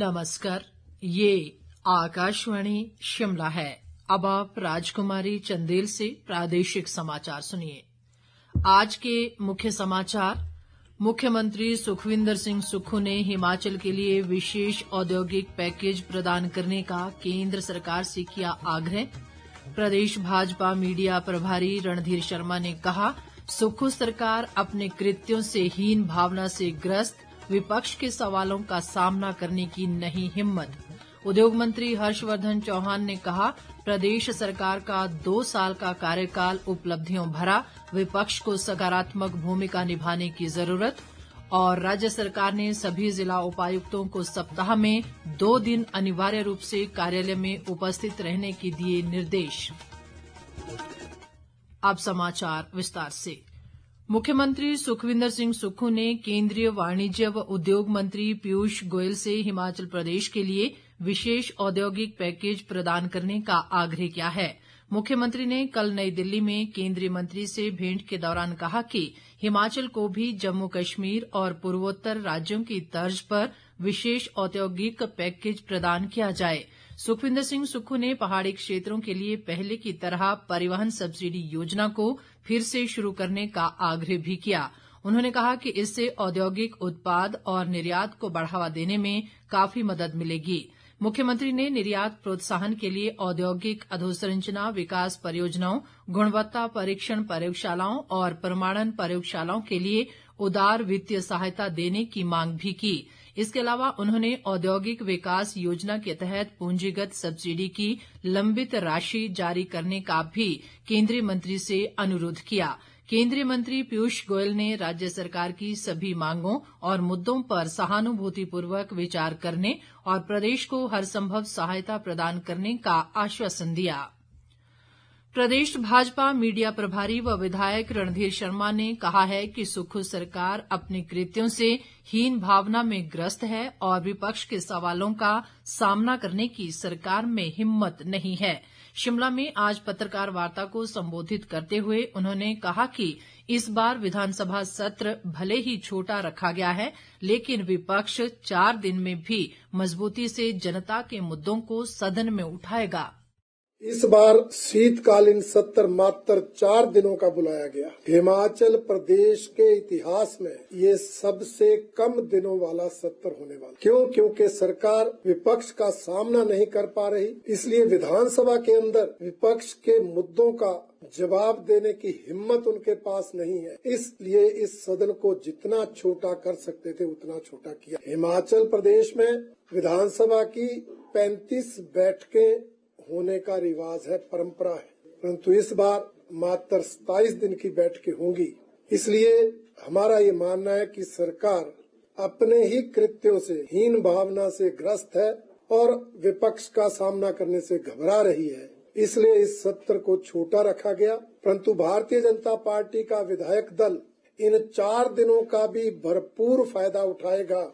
नमस्कार, ये आकाशवाणी शिमला है। अब आप राजकुमारी चंदेल से प्रादेशिक समाचार सुनिए। आज के मुख्य समाचार। मुख्यमंत्री सुखविंदर सिंह सुक्खू ने हिमाचल के लिए विशेष औद्योगिक पैकेज प्रदान करने का केंद्र सरकार से किया आग्रह। प्रदेश भाजपा मीडिया प्रभारी रणधीर शर्मा ने कहा, सुक्खू सरकार अपने कृत्यों से हीन भावना से ग्रस्त, विपक्ष के सवालों का सामना करने की नहीं हिम्मत। उद्योग मंत्री हर्षवर्धन चौहान ने कहा, प्रदेश सरकार का 2 साल का कार्यकाल उपलब्धियों भरा, विपक्ष को सकारात्मक भूमिका निभाने की जरूरत। और राज्य सरकार ने सभी जिला उपायुक्तों को सप्ताह में 2 दिन अनिवार्य रूप से कार्यालय में उपस्थित रहने के दिए निर्देश। अब समाचार विस्तार से। मुख्यमंत्री सुखविंदर सिंह सुक्खू ने केंद्रीय वाणिज्य व उद्योग मंत्री पीयूष गोयल से हिमाचल प्रदेश के लिए विशेष औद्योगिक पैकेज प्रदान करने का आग्रह किया है। मुख्यमंत्री ने कल नई दिल्ली में केंद्रीय मंत्री से भेंट के दौरान कहा कि हिमाचल को भी जम्मू कश्मीर और पूर्वोत्तर राज्यों की तर्ज पर विशेष औद्योगिक पैकेज प्रदान किया जाए। सुखविंदर सिंह सुक्खू ने पहाड़ी क्षेत्रों के लिए पहले की तरह परिवहन सब्सिडी योजना को फिर से शुरू करने का आग्रह भी किया। उन्होंने कहा कि इससे औद्योगिक उत्पाद और निर्यात को बढ़ावा देने में काफी मदद मिलेगी। मुख्यमंत्री ने निर्यात प्रोत्साहन के लिए औद्योगिक अधोसंरचना विकास परियोजनाओं, गुणवत्ता परीक्षण प्रयोगशालाओं और प्रमाणन प्रयोगशालाओं के लिए उदार वित्तीय सहायता देने की मांग भी की। इसके अलावा उन्होंने औद्योगिक विकास योजना के तहत पूंजीगत सब्सिडी की लंबित राशि जारी करने का भी केंद्रीय मंत्री से अनुरोध किया। केंद्रीय मंत्री पीयूष गोयल ने राज्य सरकार की सभी मांगों और मुद्दों पर सहानुभूतिपूर्वक विचार करने और प्रदेश को हर संभव सहायता प्रदान करने का आश्वासन दिया। प्रदेश भाजपा मीडिया प्रभारी व विधायक रणधीर शर्मा ने कहा है कि सुक्खू सरकार अपने कृत्यों से हीन भावना में ग्रस्त है और विपक्ष के सवालों का सामना करने की सरकार में हिम्मत नहीं है। शिमला में आज पत्रकार वार्ता को संबोधित करते हुए उन्होंने कहा कि इस बार विधानसभा सत्र भले ही छोटा रखा गया है, लेकिन विपक्ष 4 दिन में भी मजबूती से जनता के मुद्दों को सदन में उठाएगा। इस बार शीतकालीन सत्र मात्र 4 दिनों का बुलाया गया। हिमाचल प्रदेश के इतिहास में ये सबसे कम दिनों वाला सत्र होने वाला। क्यों? क्योंकि सरकार विपक्ष का सामना नहीं कर पा रही, इसलिए विधानसभा के अंदर विपक्ष के मुद्दों का जवाब देने की हिम्मत उनके पास नहीं है। इसलिए इस सदन को जितना छोटा कर सकते थे उतना छोटा किया। हिमाचल प्रदेश में विधानसभा की 35 बैठकें होने का रिवाज है, परंपरा है, परंतु इस बार मात्र 27 दिन की बैठकें होंगी। इसलिए हमारा ये मानना है कि सरकार अपने ही कृत्यों से हीन भावना से ग्रस्त है और विपक्ष का सामना करने से घबरा रही है। इसलिए इस सत्र को छोटा रखा गया, परंतु भारतीय जनता पार्टी का विधायक दल इन 4 दिनों का भी भरपूर फायदा उठाएगा।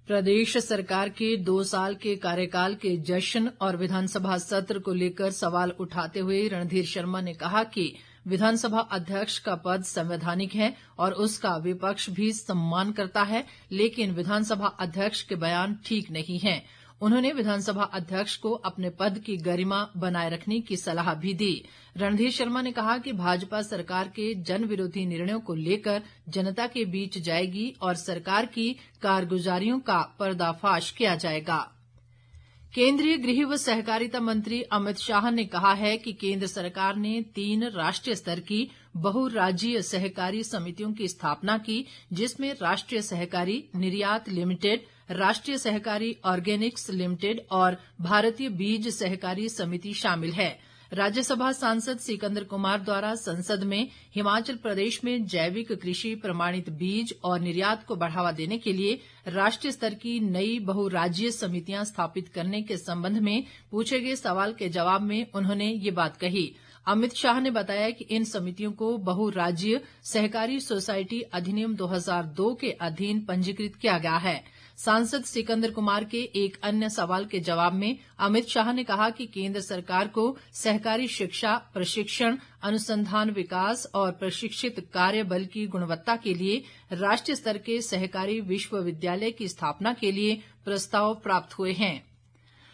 प्रदेश सरकार के 2 साल के कार्यकाल के जश्न और विधानसभा सत्र को लेकर सवाल उठाते हुए रणधीर शर्मा ने कहा कि विधानसभा अध्यक्ष का पद संवैधानिक है और उसका विपक्ष भी सम्मान करता है, लेकिन विधानसभा अध्यक्ष के बयान ठीक नहीं है। उन्होंने विधानसभा अध्यक्ष को अपने पद की गरिमा बनाए रखने की सलाह भी दी। रणधीर शर्मा ने कहा कि भाजपा सरकार के जन विरोधी निर्णयों को लेकर जनता के बीच जाएगी और सरकार की कारगुजारियों का पर्दाफाश किया जाएगा। केंद्रीय गृह व सहकारिता मंत्री अमित शाह ने कहा है कि केंद्र सरकार ने 3 राष्ट्रीय स्तर की बहुराज्यीय सहकारी समितियों की स्थापना की, जिसमें राष्ट्रीय सहकारी निर्यात लिमिटेड, राष्ट्रीय सहकारी ऑर्गेनिक्स लिमिटेड और भारतीय बीज सहकारी समिति शामिल है। राज्यसभा सांसद सिकंदर कुमार द्वारा संसद में हिमाचल प्रदेश में जैविक कृषि प्रमाणित बीज और निर्यात को बढ़ावा देने के लिए राष्ट्रीय स्तर की नई बहुराज्यीय समितियां स्थापित करने के संबंध में पूछे गए सवाल के जवाब में उन्होंने ये बात कही। अमित शाह ने बताया कि इन समितियों को बहुराज्यीय सहकारी सोसाइटी अधिनियम 2002 के अधीन पंजीकृत किया गया है। सांसद सिकंदर कुमार के एक अन्य सवाल के जवाब में अमित शाह ने कहा कि केंद्र सरकार को सहकारी शिक्षा, प्रशिक्षण, अनुसंधान, विकास और प्रशिक्षित कार्य बल की गुणवत्ता के लिए राष्ट्रीय स्तर के सहकारी विश्वविद्यालय की स्थापना के लिए प्रस्ताव प्राप्त हुए हैं।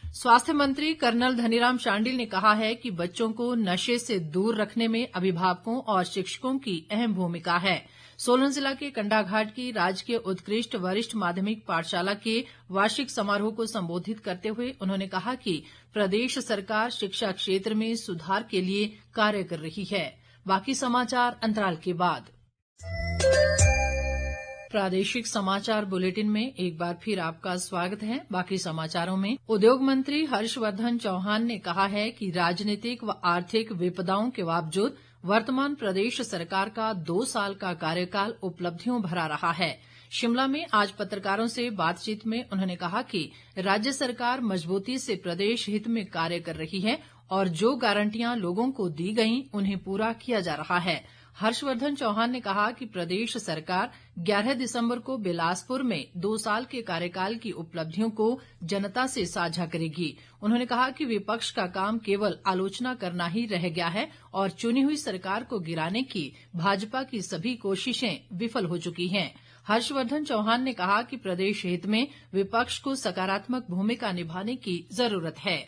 स्वास्थ्य मंत्री कर्नल धनीराम शांडिल ने कहा है कि बच्चों को नशे से दूर रखने में अभिभावकों और शिक्षकों की अहम भूमिका है। सोलन जिला के कंडाघाट की राजकीय उत्कृष्ट वरिष्ठ माध्यमिक पाठशाला के वार्षिक समारोह को संबोधित करते हुए उन्होंने कहा कि प्रदेश सरकार शिक्षा क्षेत्र में सुधार के लिए कार्य कर रही है। बाकी समाचार अंतराल के बाद। प्रादेशिक समाचार बुलेटिन में एक बार फिर आपका स्वागत है। बाकी समाचारों में उद्योग मंत्री हर्षवर्धन चौहान ने कहा है कि राजनीतिक व आर्थिक विपदाओं के बावजूद वर्तमान प्रदेश सरकार का 2 साल का कार्यकाल उपलब्धियों भरा रहा है। शिमला में आज पत्रकारों से बातचीत में उन्होंने कहा कि राज्य सरकार मजबूती से प्रदेश हित में कार्य कर रही है और जो गारंटियां लोगों को दी गईं उन्हें पूरा किया जा रहा है। हर्षवर्धन चौहान ने कहा कि प्रदेश सरकार 11 दिसंबर को बिलासपुर में 2 साल के कार्यकाल की उपलब्धियों को जनता से साझा करेगी। उन्होंने कहा कि विपक्ष का काम केवल आलोचना करना ही रह गया है और चुनी हुई सरकार को गिराने की भाजपा की सभी कोशिशें विफल हो चुकी हैं। हर्षवर्धन चौहान ने कहा कि प्रदेश हित में विपक्ष को सकारात्मक भूमिका निभाने की जरूरत है।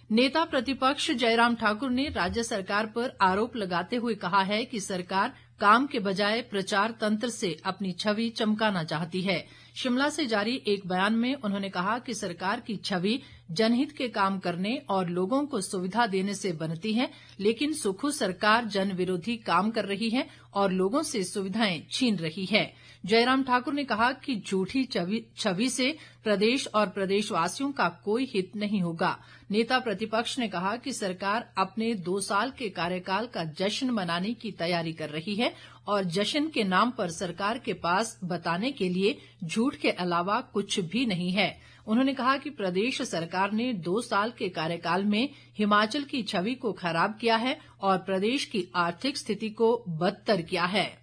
नेता प्रतिपक्ष जयराम ठाकुर ने राज्य सरकार पर आरोप लगाते हुए कहा है कि सरकार काम के बजाय प्रचार तंत्र से अपनी छवि चमकाना चाहती है। शिमला से जारी एक बयान में उन्होंने कहा कि सरकार की छवि जनहित के काम करने और लोगों को सुविधा देने से बनती है, लेकिन सुखू सरकार जन विरोधी काम कर रही है और लोगों से सुविधाएं छीन रही है। जयराम ठाकुर ने कहा कि झूठी छवि से प्रदेश और प्रदेशवासियों का कोई हित नहीं होगा। नेता प्रतिपक्ष ने कहा कि सरकार अपने 2 साल के कार्यकाल का जश्न मनाने की तैयारी कर रही है और जश्न के नाम पर सरकार के पास बताने के लिए झूठ के अलावा कुछ भी नहीं है। उन्होंने कहा कि प्रदेश सरकार ने 2 साल के कार्यकाल में हिमाचल की छवि को खराब किया है और प्रदेश की आर्थिक स्थिति को बदतर किया है।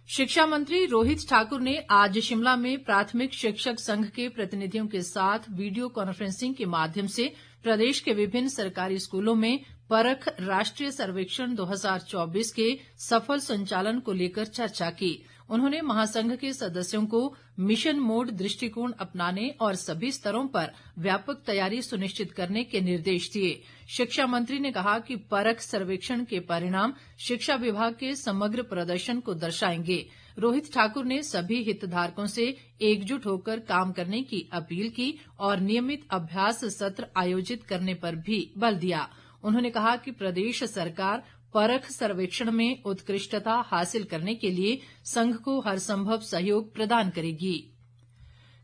शिक्षा मंत्री रोहित ठाकुर ने आज शिमला में प्राथमिक शिक्षक संघ के प्रतिनिधियों के साथ वीडियो कॉन्फ्रेंसिंग के माध्यम से प्रदेश के विभिन्न सरकारी स्कूलों में परख राष्ट्रीय सर्वेक्षण 2024 के सफल संचालन को लेकर चर्चा की। उन्होंने महासंघ के सदस्यों को मिशन मोड दृष्टिकोण अपनाने और सभी स्तरों पर व्यापक तैयारी सुनिश्चित करने के निर्देश दिए। शिक्षा मंत्री ने कहा कि परख सर्वेक्षण के परिणाम शिक्षा विभाग के समग्र प्रदर्शन को दर्शाएंगे। रोहित ठाकुर ने सभी हितधारकों से एकजुट होकर काम करने की अपील की और नियमित अभ्यास सत्र आयोजित करने पर भी बल दिया। उन्होंने कहा कि प्रदेश सरकार परख सर्वेक्षण में उत्कृष्टता हासिल करने के लिए संघ को हर संभव सहयोग प्रदान करेगी।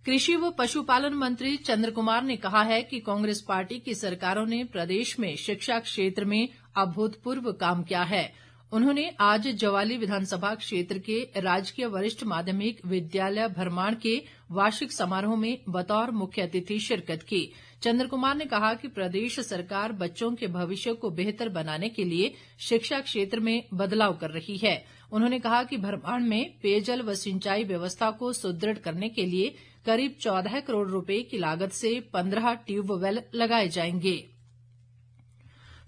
कृषि व पशुपालन मंत्री चंद्र कुमार ने कहा है कि कांग्रेस पार्टी की सरकारों ने प्रदेश में शिक्षा क्षेत्र में अभूतपूर्व काम किया है। उन्होंने आज ज्वाली विधानसभा क्षेत्र के राजकीय वरिष्ठ माध्यमिक विद्यालय भरमाण के वार्षिक समारोह में बतौर मुख्य अतिथि शिरकत की। चंद्र कुमार ने कहा कि प्रदेश सरकार बच्चों के भविष्य को बेहतर बनाने के लिए शिक्षा क्षेत्र में बदलाव कर रही है। उन्होंने कहा कि भरमाण में पेयजल व सिंचाई व्यवस्था को सुदृढ़ करने के लिए करीब 14 करोड़ रुपए की लागत से 15 ट्यूबवेल लगाए जाएंगे।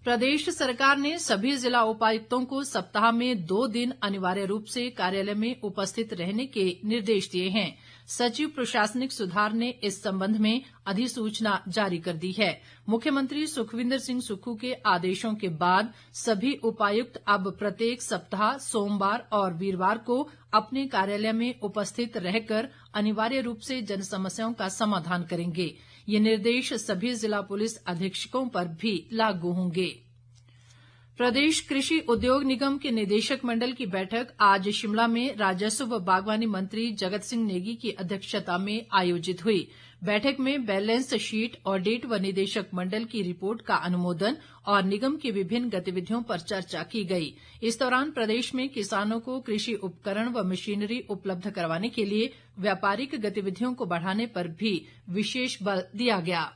प्रदेश सरकार ने सभी जिला उपायुक्तों को सप्ताह में 2 दिन अनिवार्य रूप से कार्यालय में उपस्थित रहने के निर्देश दिए हैं। सचिव प्रशासनिक सुधार ने इस संबंध में अधिसूचना जारी कर दी है। मुख्यमंत्री सुखविंदर सिंह सुक्खू के आदेशों के बाद सभी उपायुक्त अब प्रत्येक सप्ताह सोमवार और वीरवार को अपने कार्यालय में उपस्थित रहकर अनिवार्य रूप से जन समस्याओं का समाधान करेंगे। ये निर्देश सभी जिला पुलिस अधीक्षकों पर भी लागू होंगे। प्रदेश कृषि उद्योग निगम के निदेशक मंडल की बैठक आज शिमला में राजस्व व बागवानी मंत्री जगत सिंह नेगी की अध्यक्षता में आयोजित हुई। बैठक में बैलेंस शीट, ऑडिट व निदेशक मंडल की रिपोर्ट का अनुमोदन और निगम की विभिन्न गतिविधियों पर चर्चा की गई। इस दौरान प्रदेश में किसानों को कृषि उपकरण व मशीनरी उपलब्ध करवाने के लिए व्यापारिक गतिविधियों को बढ़ाने पर भी विशेष बल दिया गया।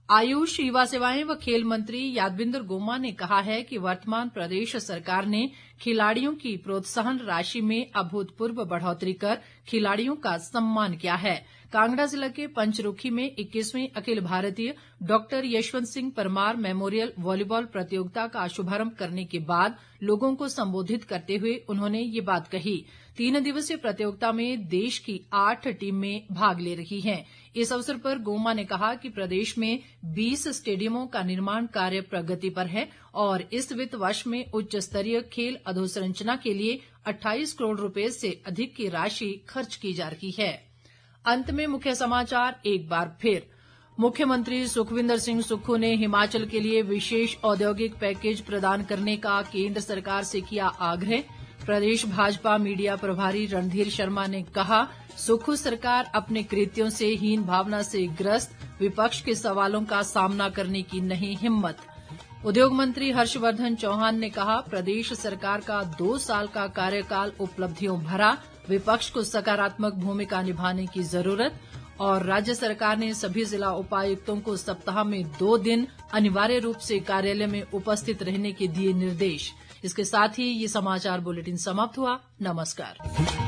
आयुष, युवा सेवाएं व खेल मंत्री यादविंद्र गोमा ने कहा है कि वर्तमान प्रदेश सरकार ने खिलाड़ियों की प्रोत्साहन राशि में अभूतपूर्व बढ़ोतरी कर खिलाड़ियों का सम्मान किया है। कांगड़ा जिला के पंचरुखी में 21वीं Akhil Bharatiya doctor Yashwant Singh Parmar memorial volleyball प्रतियोगिता का शुभारंभ करने के बाद लोगों को संबोधित करते हुए उन्होंने ये बात कही। 3 दिवसीय प्रतियोगिता में देश की 8 टीमें भाग ले रही हैं। इस अवसर पर गोमा ने कहा कि प्रदेश में 20 स्टेडियमों का निर्माण कार्य प्रगति पर है और इस वित्त वर्ष में उच्च स्तरीय खेल अधोसंरचना के लिए 28 करोड़ रुपए से अधिक की राशि खर्च की जा रही है। अंत में मुख्य समाचार एक बार फिर। मुख्यमंत्री सुखविंदर सिंह सुक्खू ने हिमाचल के लिए विशेष औद्योगिक पैकेज प्रदान करने का केंद्र सरकार से किया आग्रह। प्रदेश भाजपा मीडिया प्रभारी रणधीर शर्मा ने कहा, सुक्खू सरकार अपने कृत्यों से हीन भावना से ग्रस्त, विपक्ष के सवालों का सामना करने की नहीं हिम्मत। उद्योग मंत्री हर्षवर्धन चौहान ने कहा, प्रदेश सरकार का 2 साल का कार्यकाल उपलब्धियों भरा, विपक्ष को सकारात्मक भूमिका निभाने की जरूरत। और राज्य सरकार ने सभी जिला उपायुक्तों को सप्ताह में 2 दिन अनिवार्य रूप से कार्यालय में उपस्थित रहने के दिए निर्देश। इसके साथ ही ये समाचार बुलेटिन समाप्त हुआ। नमस्कार।